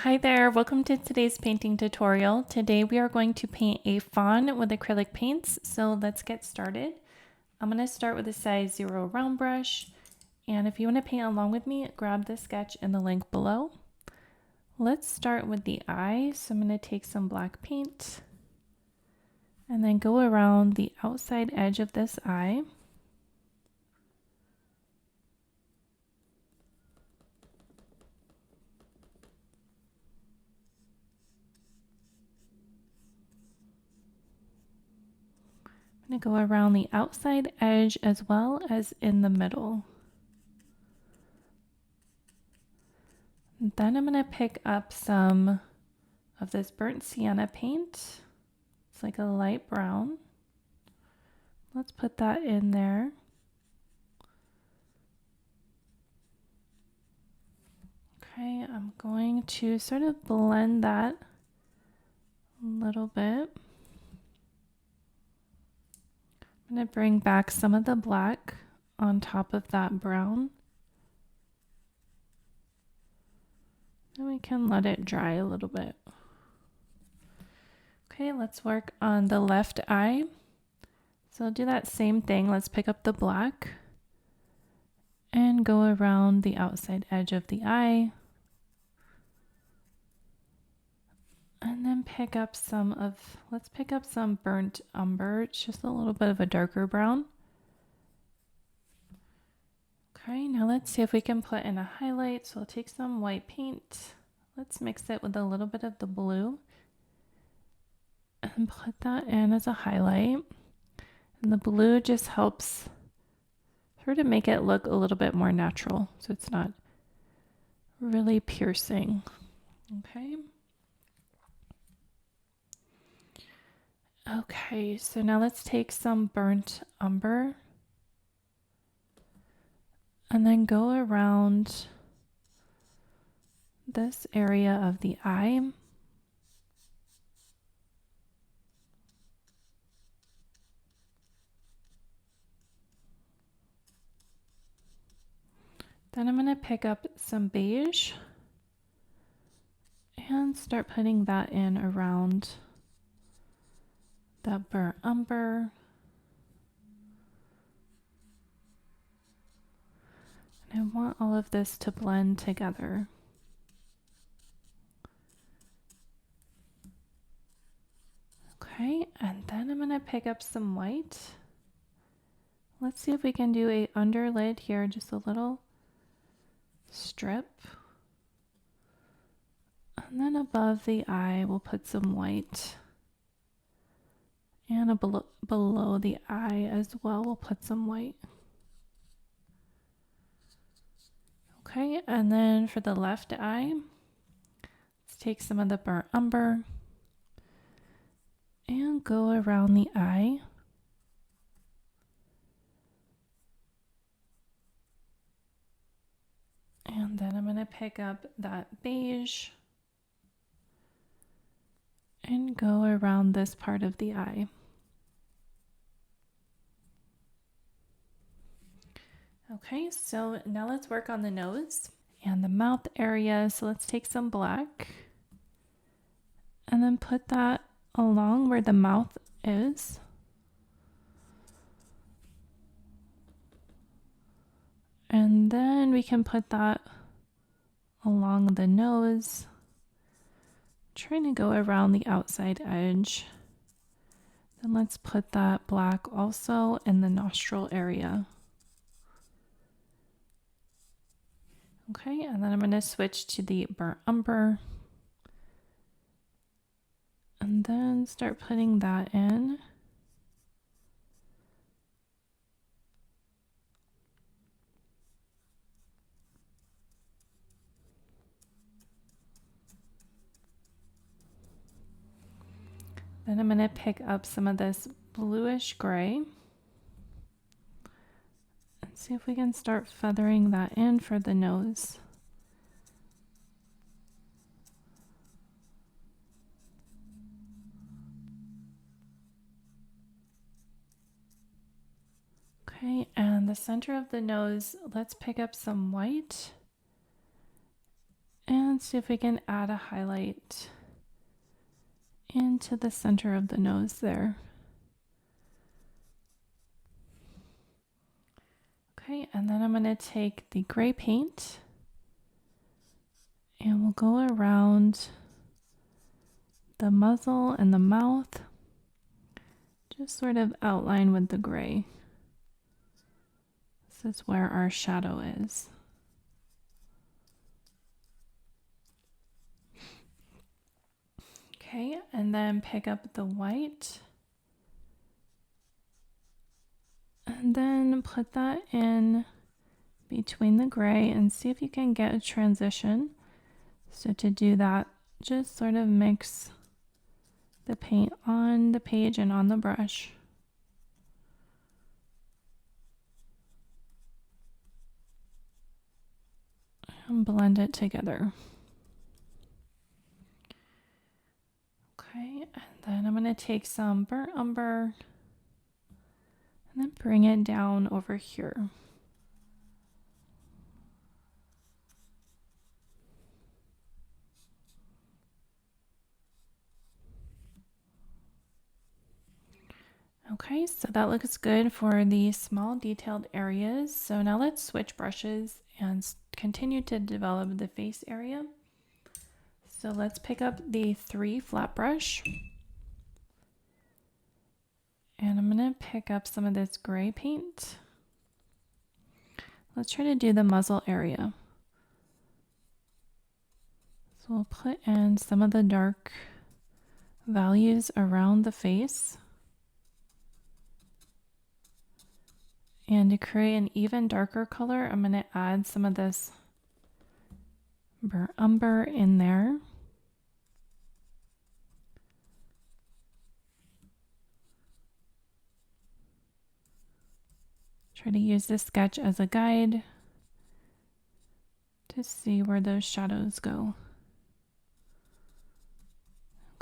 Hi there, welcome to today's painting tutorial. Today we are going to paint a fawn with acrylic paints, so let's get started. I'm going to start with a size 0 round brush, and if you want to paint along with me, grab the sketch in the link below. Let's start with the eye, so I'm going to take some black paint and then go around the outside edge of this eye. I'm going to go around the outside edge as well as in the middle. And then I'm going to pick up some of this burnt sienna paint. It's like a light brown. Let's put that in there. Okay, I'm going to sort of blend that a little bit. I'm going to bring back some of the black on top of that brown. And we can let it dry a little bit. Okay, let's work on the left eye. So I'll do that same thing. Let's pick up the black and go around the outside edge of the eye. And then let's pick up some burnt umber. It's just a little bit of a darker brown. Okay, now let's see if we can put in a highlight. So I'll take some white paint. Let's mix it with a little bit of the blue and put that in as a highlight. And the blue just helps sort of make it look a little bit more natural, so it's not really piercing. Okay. Okay, so now let's take some burnt umber and then go around this area of the eye. Then I'm going to pick up some beige and start putting that in around that burnt umber. And I want all of this to blend together. Okay, and then I'm going to pick up some white. Let's see if we can do a underlid here, just a little strip. And then above the eye, we'll put some white. And below the eye as well, we'll put some white. Okay, and then for the left eye, let's take some of the burnt umber and go around the eye. And then I'm going to pick up that beige and go around this part of the eye. Okay, so now let's work on the nose and the mouth area. So let's take some black and then put that along where the mouth is. And then we can put that along the nose, trying to go around the outside edge. Then let's put that black also in the nostril area. Okay, and then I'm going to switch to the burnt umber and then start putting that in. Then I'm going to pick up some of this bluish gray and see if we can start feathering that in for the nose. Okay, and the center of the nose, let's pick up some white And see if we can add a highlight into the center of the nose there. Okay, and then I'm going to take the gray paint and we'll go around the muzzle and the mouth, just sort of outline with the gray. This is where our shadow is. Okay, and then pick up the white and then put that in between the gray and see if you can get a transition. So to do that, just sort of mix the paint on the page and on the brush. And blend it together. Okay, and then I'm going to take some burnt umber and then bring it down over here. Okay, so that looks good for the small detailed areas. So now let's switch brushes and continue to develop the face area. So let's pick up the 3 flat brush. And I'm going to pick up some of this gray paint. Let's try to do the muzzle area. So we'll put in some of the dark values around the face. And to create an even darker color, I'm going to add some of this burnt umber in there. Try to use this sketch as a guide to see where those shadows go.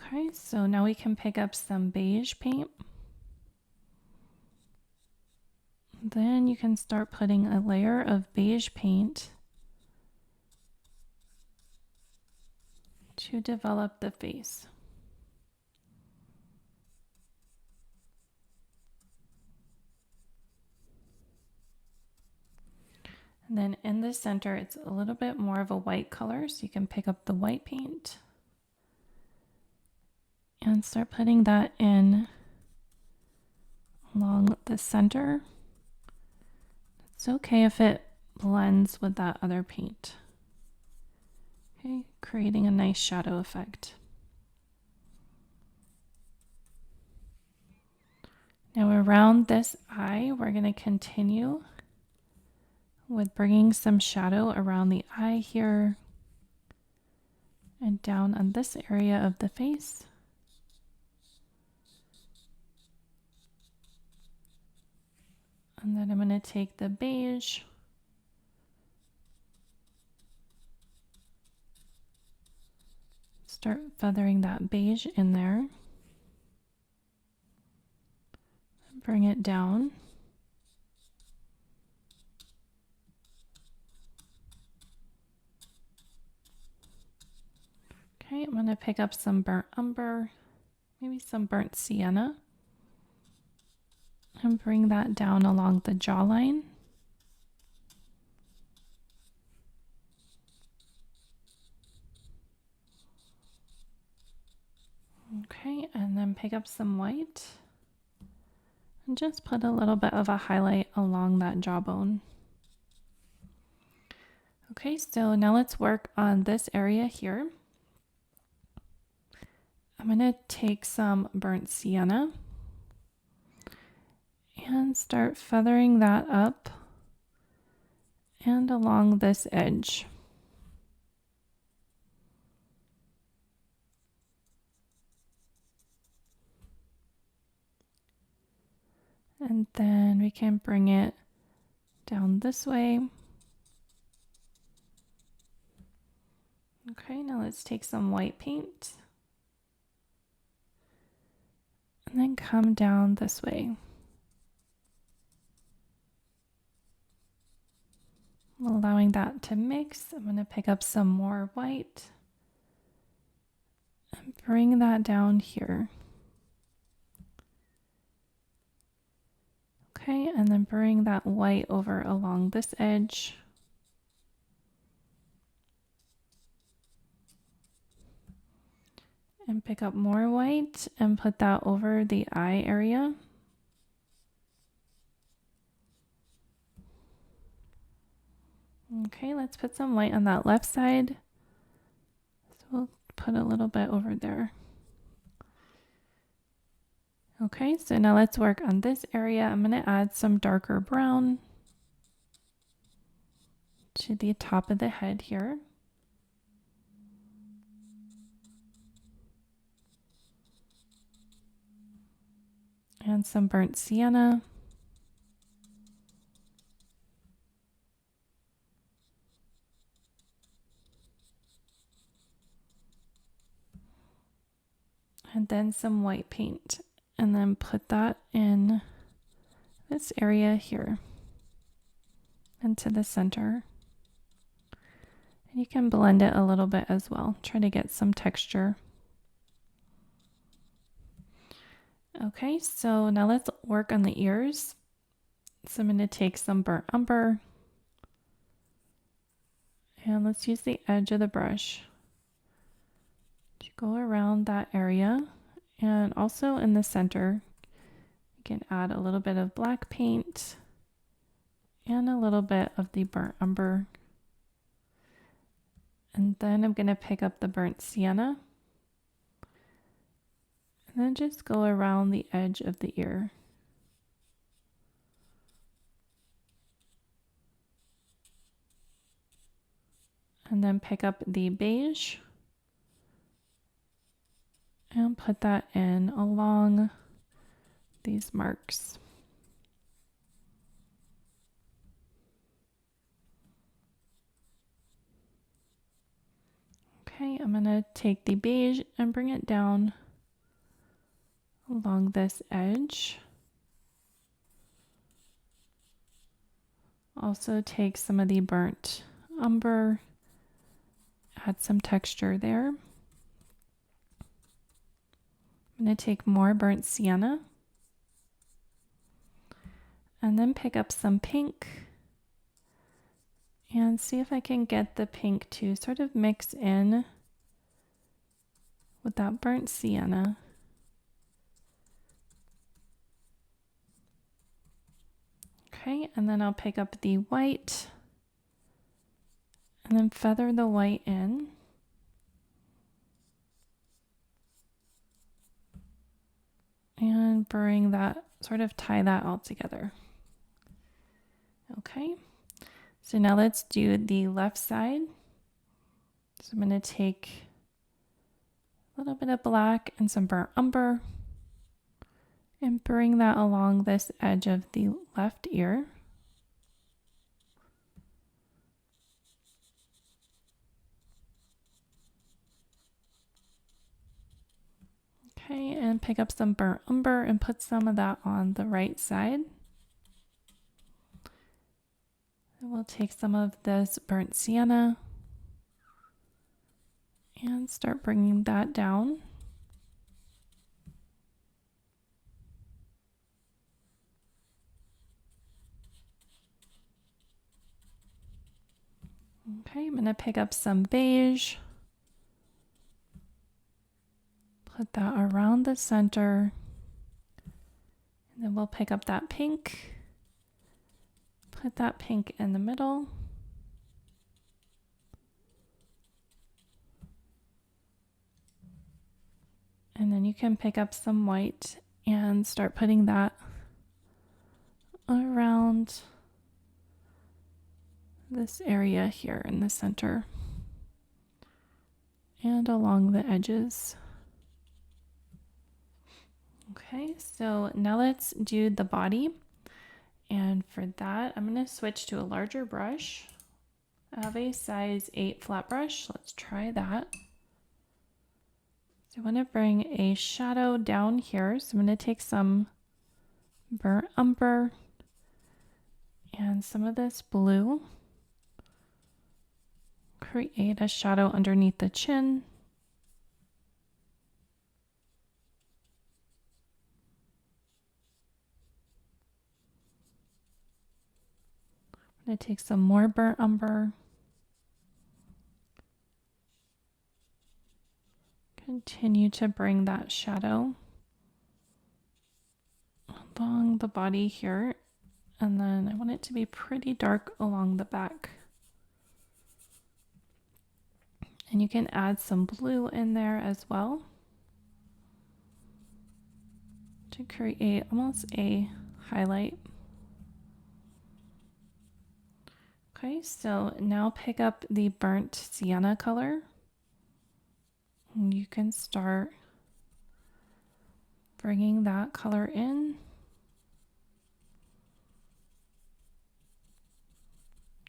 Okay, so now we can pick up some beige paint. Then you can start putting a layer of beige paint to develop the face. And then in the center, it's a little bit more of a white color, so you can pick up the white paint and start putting that in along the center. It's okay if it blends with that other paint. Okay, creating a nice shadow effect. Now around this eye, we're going to continue with bringing some shadow around the eye here and down on this area of the face. And then I'm going to take the beige start feathering that beige in there. Bring it down. Okay, I'm going to pick up some burnt umber, maybe some burnt sienna, and bring that down along the jawline. Okay, and then pick up some white and just put a little bit of a highlight along that jawbone. Okay, so now let's work on this area here. I'm going to take some burnt sienna and start feathering that up and along this edge. And then we can bring it down this way. Okay, now let's take some white paint and then come down this way Allowing that to mix, I'm going to pick up some more white and bring that down here. Okay, and then bring that white over along this edge. And pick up more white and put that over the eye area. Okay, let's put some white on that left side. So we'll put a little bit over there. Okay, so now let's work on this area. I'm going to add some darker brown to the top of the head here. And some burnt sienna. And then some white paint. And then put that in this area here. Into the center. And you can blend it a little bit as well. Try to get some texture. Okay, so now let's work on the ears. So I'm going to take some burnt umber. And let's use the edge of the brush to go around that area. And also in the center, you can add a little bit of black paint and a little bit of the burnt umber. And then I'm going to pick up the burnt sienna. And then just go around the edge of the ear. And then pick up the beige. And put that in along these marks. Okay, I'm going to take the beige and bring it down along this edge. Also take some of the burnt umber, add some texture there. I'm going to take more burnt sienna and then pick up some pink and see if I can get the pink to sort of mix in with that burnt sienna. Okay, and then I'll pick up the white and then feather the white in. And bring that, sort of tie that all together. Okay, so now let's do the left side. So I'm going to take a little bit of black and some burnt umber and bring that along this edge of the left ear. Okay, and pick up some burnt umber and put some of that on the right side. And we'll take some of this burnt sienna and start bringing that down. Okay, I'm going to pick up some beige. Put that around the center. And then we'll pick up that pink. Put that pink in the middle. And then you can pick up some white and start putting that around this area here in the center and along the edges. Okay, so now let's do the body. And for that, I'm going to switch to a larger brush. I have a size 8 flat brush. Let's try that. So I want to bring a shadow down here. So I'm going to take some burnt umber and some of this blue. create a shadow underneath the chin. I'm going to take some more burnt umber. Continue to bring that shadow along the body here. And then I want it to be pretty dark along the back. And you can add some blue in there as well to create almost a highlight. Okay, so now pick up the burnt sienna color. And you can start bringing that color in.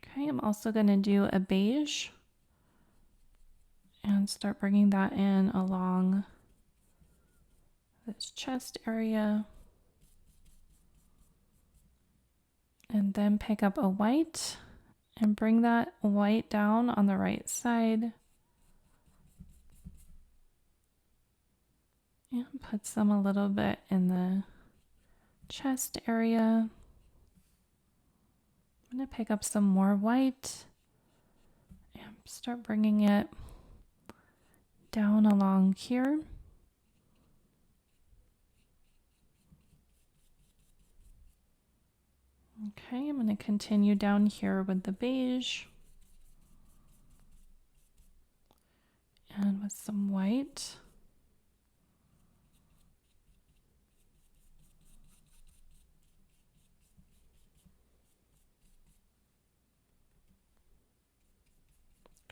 Okay, I'm also going to do a beige and start bringing that in along this chest area. And then pick up a white and bring that white down on the right side. And put some a little bit in the chest area. I'm going to pick up some more white and start bringing it down along here. Okay, I'm going to continue down here with the beige and with some white.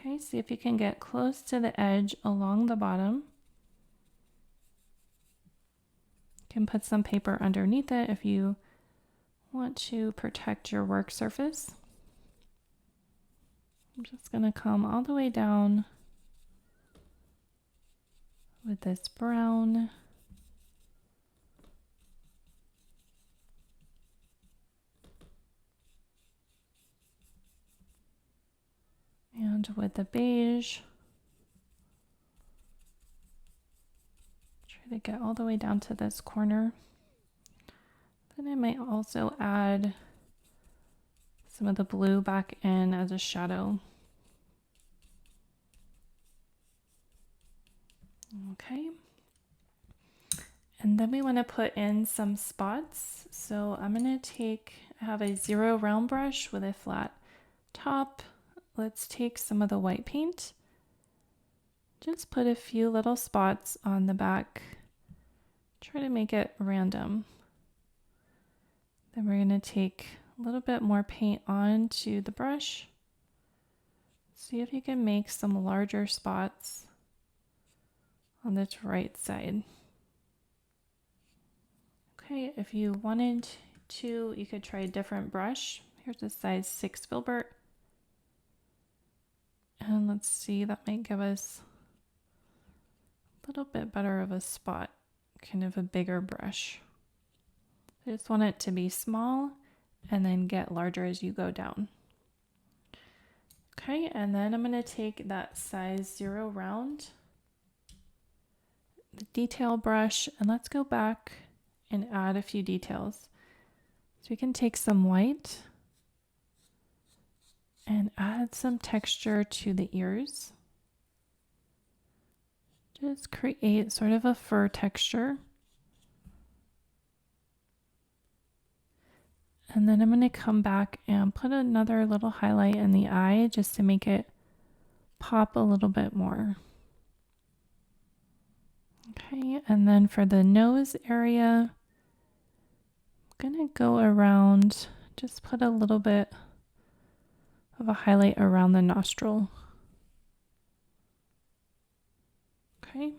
Okay, see if you can get close to the edge along the bottom. You can put some paper underneath it if you want to protect your work surface. I'm just going to come all the way down with this brown. And with the beige. Try to get all the way down to this corner. Then I might also add some of the blue back in as a shadow. Okay. And then we want to put in some spots. So I'm going to I have a 0 round brush with a flat top. Let's take some of the white paint. Just put a few little spots on the back. Try to make it random. Then we're going to take a little bit more paint onto the brush. See if you can make some larger spots on this right side. Okay, if you wanted to, you could try a different brush. Here's a size 6 filbert. And let's see, that might give us a little bit better of a spot, kind of a bigger brush. I just want it to be small and then get larger as you go down. Okay, and then I'm going to take that size 0 round, the detail brush, and let's go back and add a few details. So we can take some white and add some texture to the ears. Just create sort of a fur texture. And then I'm going to come back and put another little highlight in the eye just to make it pop a little bit more. Okay, and then for the nose area, I'm going to go around, just put a little bit of a highlight around the nostril. Okay.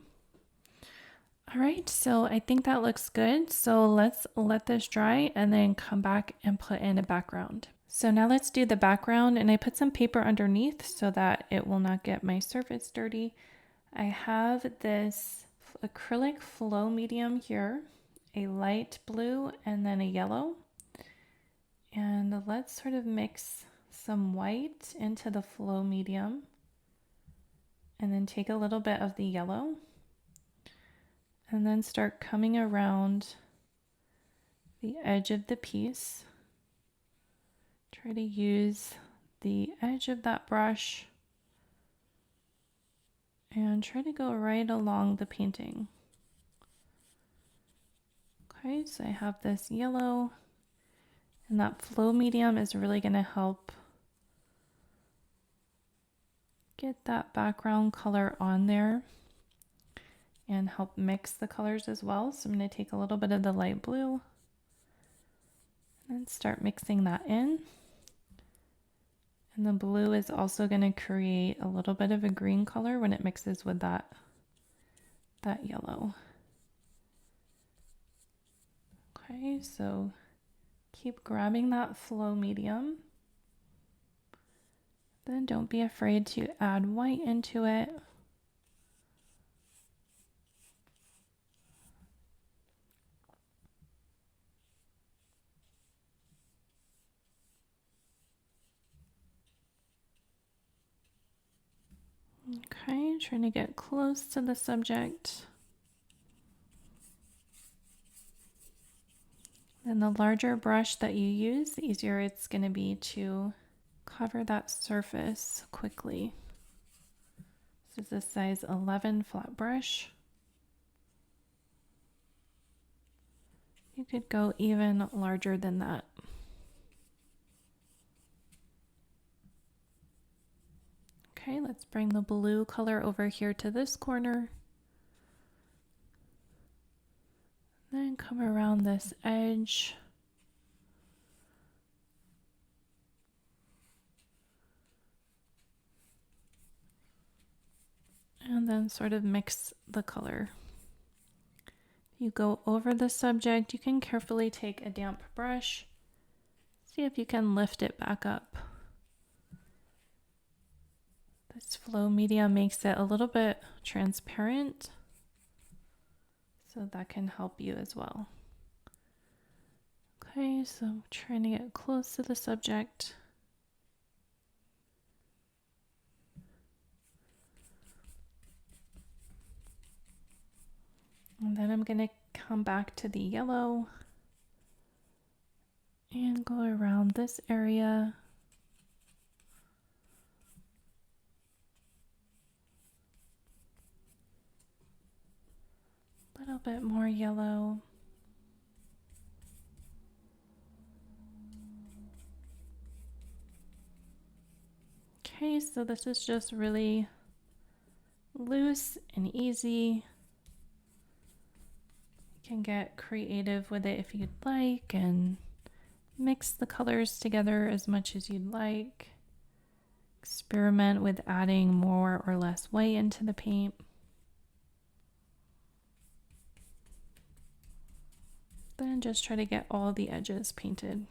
All right, so I think that looks good. So let's let this dry and then come back and put in a background. So now let's do the background, and I put some paper underneath so that it will not get my surface dirty. I have this acrylic flow medium here, a light blue and then a yellow. And let's sort of mix some white into the flow medium. and then take a little bit of the yellow and then start coming around the edge of the piece. Try to use the edge of that brush and try to go right along the painting. Okay, so I have this yellow, and that flow medium is really going to help get that background color on there and help mix the colors as well. So I'm going to take a little bit of the light blue and start mixing that in. And the blue is also going to create a little bit of a green color when it mixes with that yellow. Okay, so keep grabbing that flow medium. Then don't be afraid to add white into it. Okay, trying to get close to the subject. Then the larger brush that you use, the easier it's going to be to cover that surface quickly. This is a size 11 flat brush. You could go even larger than that. Okay, let's bring the blue color over here to this corner. Then come around this edge. And then sort of mix the color. If you go over the subject, you can carefully take a damp brush. See if you can lift it back up. This flow media makes it a little bit transparent, so that can help you as well. Okay, so I'm trying to get close to the subject. And then I'm going to come back to the yellow and go around this area. A little bit more yellow. Okay, so this is just really loose and easy. You can get creative with it if you'd like and mix the colors together as much as you'd like. Experiment with adding more or less white into the paint. Then just try to get all the edges painted.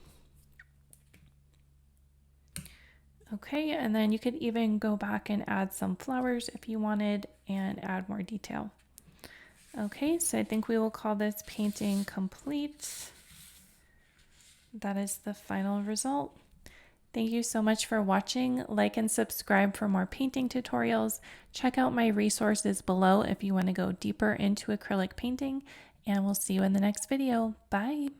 Okay, and then you could even go back and add some flowers if you wanted and add more detail. Okay, so I think we will call this painting complete. That is the final result. Thank you so much for watching. Like and subscribe for more painting tutorials. Check out my resources below if you want to go deeper into acrylic painting, and we'll see you in the next video. Bye.